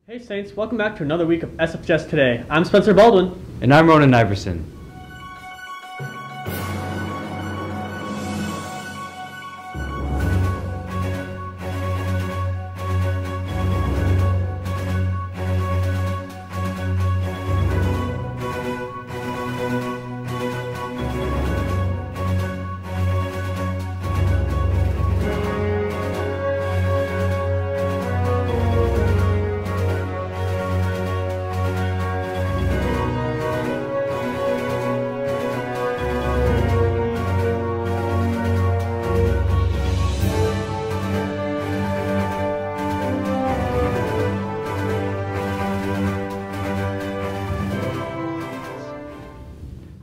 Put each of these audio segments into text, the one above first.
Hey Saints, welcome back to another week of SFHS Today. I'm Spencer Baldwin. And I'm Ronan Iverson.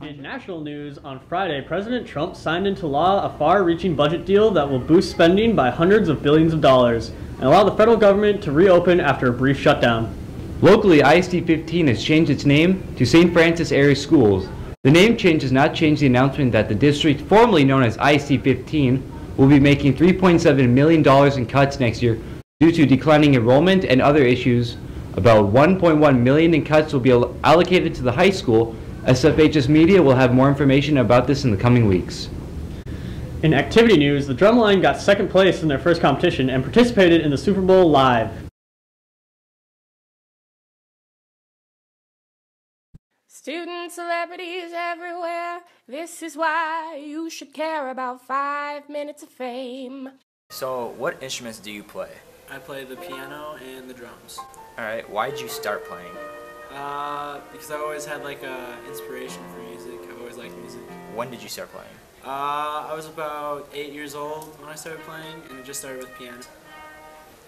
In national news, on Friday, President Trump signed into law a far-reaching budget deal that will boost spending by hundreds of billions of dollars and allow the federal government to reopen after a brief shutdown. Locally, ISD 15 has changed its name to St. Francis Area Schools. The name change does not change the announcement that the district, formerly known as ISD 15, will be making $3.7 million in cuts next year due to declining enrollment and other issues. About $1.1 million in cuts will be allocated to the high school. SFHS Media will have more information about this in the coming weeks. In activity news, the Drumline got second place in their first competition and participated in the Super Bowl live. Student celebrities everywhere, this is why you should care about 5 minutes of fame. So, what instruments do you play? I play the piano and the drums. Alright, why did you start playing? Because I always had like a inspiration for music. I've always liked music. When did you start playing? I was about 8 years old when I started playing, and it just started with piano.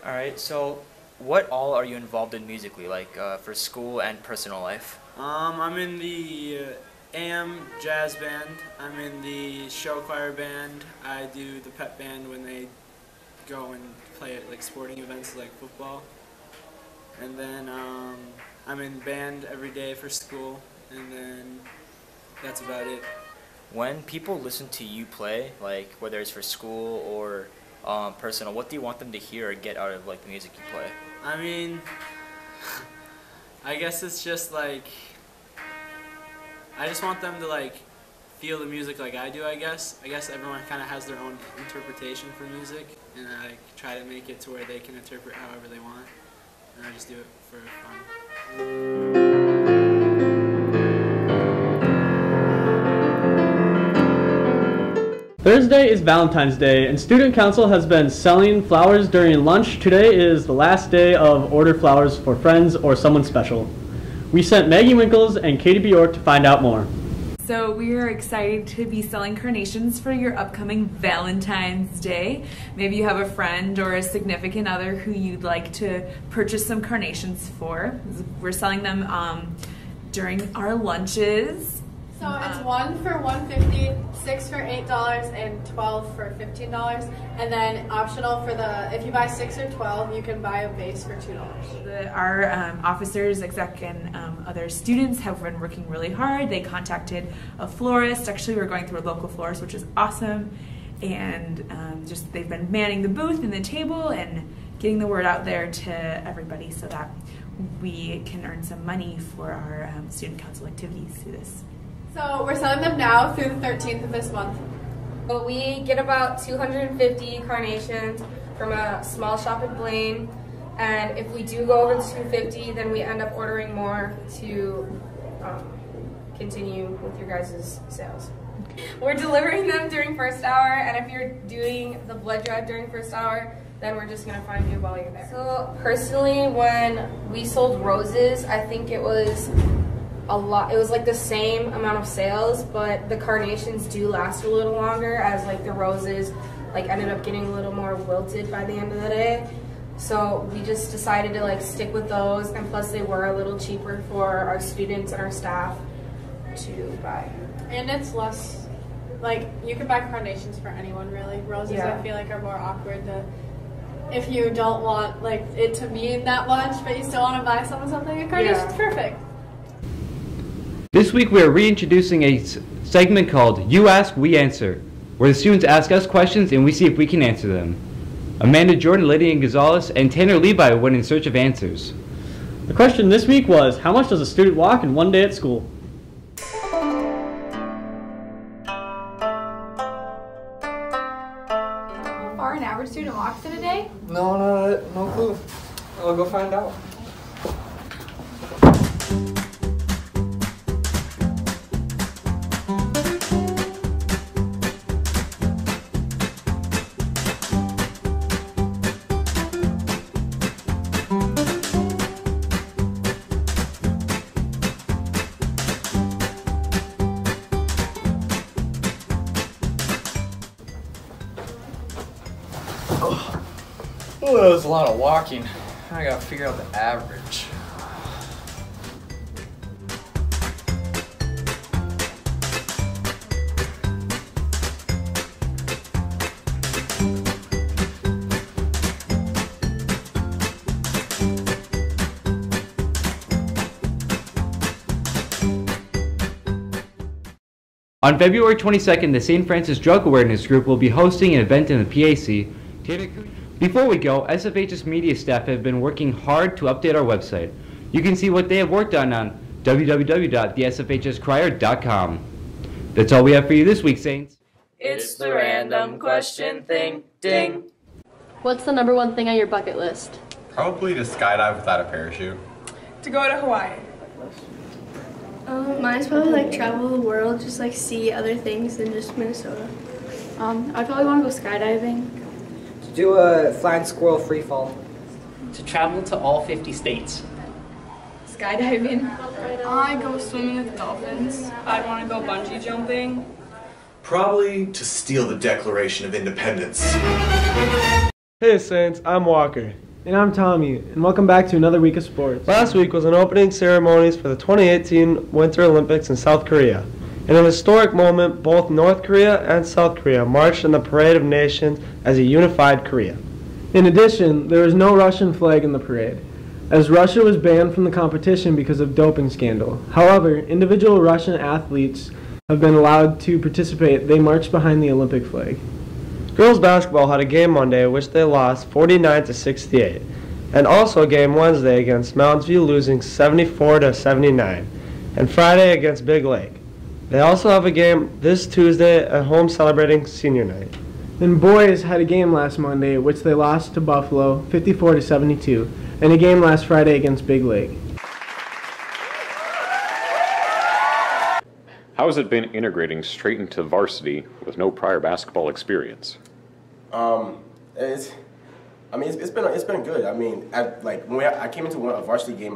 Alright, so what all are you involved in musically, like for school and personal life? I'm in the AM jazz band. I'm in the show choir band. I do the pep band when they go and play at like sporting events like football. And then I'm in band every day for school, and then that's about it. When people listen to you play, like whether it's for school or personal, what do you want them to hear or get out of like the music you play? I mean, I guess it's just like, I just want them to like feel the music like I do, I guess. I guess everyone kind of has their own interpretation for music, and I try to make it to where they can interpret however they want. And I just do it for fun. Thursday is Valentine's Day, and Student Council has been selling flowers during lunch. Today is the last day of order flowers for friends or someone special. We sent Maggie Winkles and Katie Bjork to find out more. So we are excited to be selling carnations for your upcoming Valentine's Day. Maybe you have a friend or a significant other who you'd like to purchase some carnations for. We're selling them during our lunches. So it's 1 for $1.50, 6 for $8, and 12 for $15. And then optional for if you buy 6 or 12, you can buy a vase for $2. Our officers, exec, and other students have been working really hard. They contacted a florist. Actually, we're going through a local florist, which is awesome. And they've been manning the booth and the table and getting the word out there to everybody so that we can earn some money for our student council activities through this. So we're selling them now through the 13th of this month. But we get about 250 carnations from a small shop in Blaine, and if we do go over the 250, then we end up ordering more to continue with your guys' sales. We're delivering them during first hour, and if you're doing the blood drive during first hour, then we're just gonna find you while you're there. So personally, when we sold roses, I think it was a lot. It was like the same amount of sales, but the carnations do last a little longer, as like the roses like ended up getting a little more wilted by the end of the day. So we just decided to like stick with those, and plus they were a little cheaper for our students and our staff to buy. And it's less, like, you can buy carnations for anyone really. Roses, yeah. I feel like are more awkward to, if you don't want like it to mean that much, but you still want to buy someone something, a carnation's perfect. This week we are reintroducing a segment called You Ask, We Answer, where the students ask us questions and we see if we can answer them. Amanda Jordan, Lydia Gonzalez, and Tanner Levi went in search of answers. The question this week was, how much does a student walk in one day at school? How far an average student walks in a day? No clue. I'll go find out. Oh, that was a lot of walking. I gotta figure out the average. On February 22nd, the St. Francis Drug Awareness Group will be hosting an event in the PAC. Before we go, SFHS media staff have been working hard to update our website. You can see what they have worked on www.thesfhscrier.com. That's all we have for you this week, Saints. It's the random question thing, ding. What's the number one thing on your bucket list? Probably to skydive without a parachute. To go to Hawaii. Mine's probably like travel the world, just like see other things than just Minnesota. I'd probably want to go skydiving. To do a flying squirrel free fall. To travel to all 50 states. Skydiving. I go swimming with dolphins. I'd want to go bungee jumping. Probably to steal the Declaration of Independence. Hey Saints, I'm Walker. And I'm Tommy, and welcome back to another week of sports. Last week was an opening ceremonies for the 2018 Winter Olympics in South Korea. In an historic moment, both North Korea and South Korea marched in the Parade of Nations as a unified Korea. In addition, there was no Russian flag in the parade, as Russia was banned from the competition because of doping scandal. However, individual Russian athletes have been allowed to participate. They marched behind the Olympic flag. Girls basketball had a game Monday, which they lost 49-68, and also a game Wednesday against Mountains View, losing 74-79, and Friday against Big Lake. They also have a game this Tuesday at home celebrating senior night. And boys had a game last Monday, which they lost to Buffalo 54-72, and a game last Friday against Big Lake. How has it been integrating straight into varsity with no prior basketball experience? It's been good. I mean, I came into a varsity game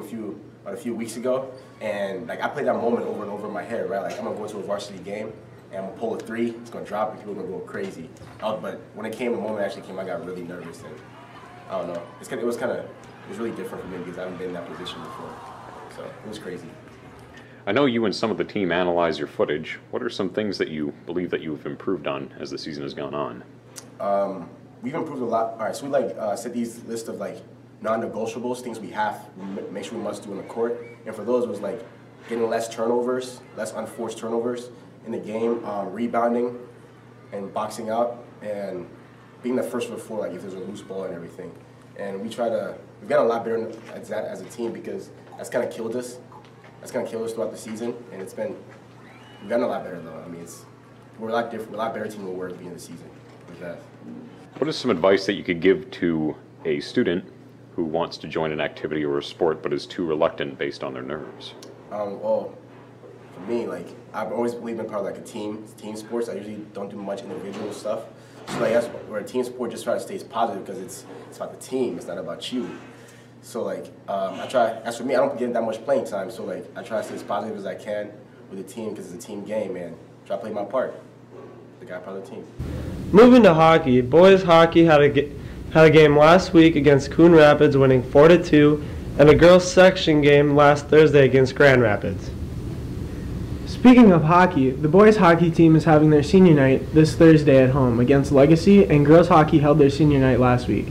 a few weeks ago, and like I played that moment over and over in my head, right? Like I'm gonna go into a varsity game and I'm gonna pull a three, it's gonna drop, and people are gonna go crazy. But when the moment actually came, I got really nervous, and I don't know. It was really different for me because I haven't been in that position before, so it was crazy. I know you and some of the team analyze your footage. What are some things that you believe that you've improved on as the season has gone on? We've improved a lot. All right, so we set these list of non-negotiables, things we make sure we must do in the court. And for those, it was like getting less turnovers, less unforced turnovers in the game, rebounding and boxing out, and being the first to the floor, like if there's a loose ball and everything. And we've gotten a lot better at that as a team because that's kind of killed us. That's going to kill us throughout the season, and we've gotten a lot better though. I mean, we're a lot different, we're a lot better team than we were at the beginning of the season with that. What is some advice that you could give to a student who wants to join an activity or a sport but is too reluctant based on their nerves? Well, for me, I've always believed in part of a team sports. I usually don't do much individual stuff. So that's where a team sport, just try to stay positive because it's about the team, it's not about you. So I try, as for me, I don't get that much playing time, so I try to stay as positive as I can with the team because it's a team game, and try to play my part, the guy part of the team. Moving to hockey, boys hockey had a game last week against Coon Rapids, winning 4-2, and a girls section game last Thursday against Grand Rapids. Speaking of hockey, the boys hockey team is having their senior night this Thursday at home against Legacy, and girls hockey held their senior night last week.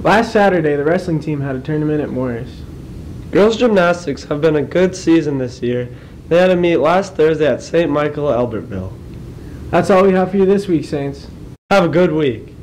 Last Saturday, the wrestling team had a tournament at Morris. Girls gymnastics have been a good season this year. They had a meet last Thursday at St. Michael, Albertville. That's all we have for you this week, Saints. Have a good week.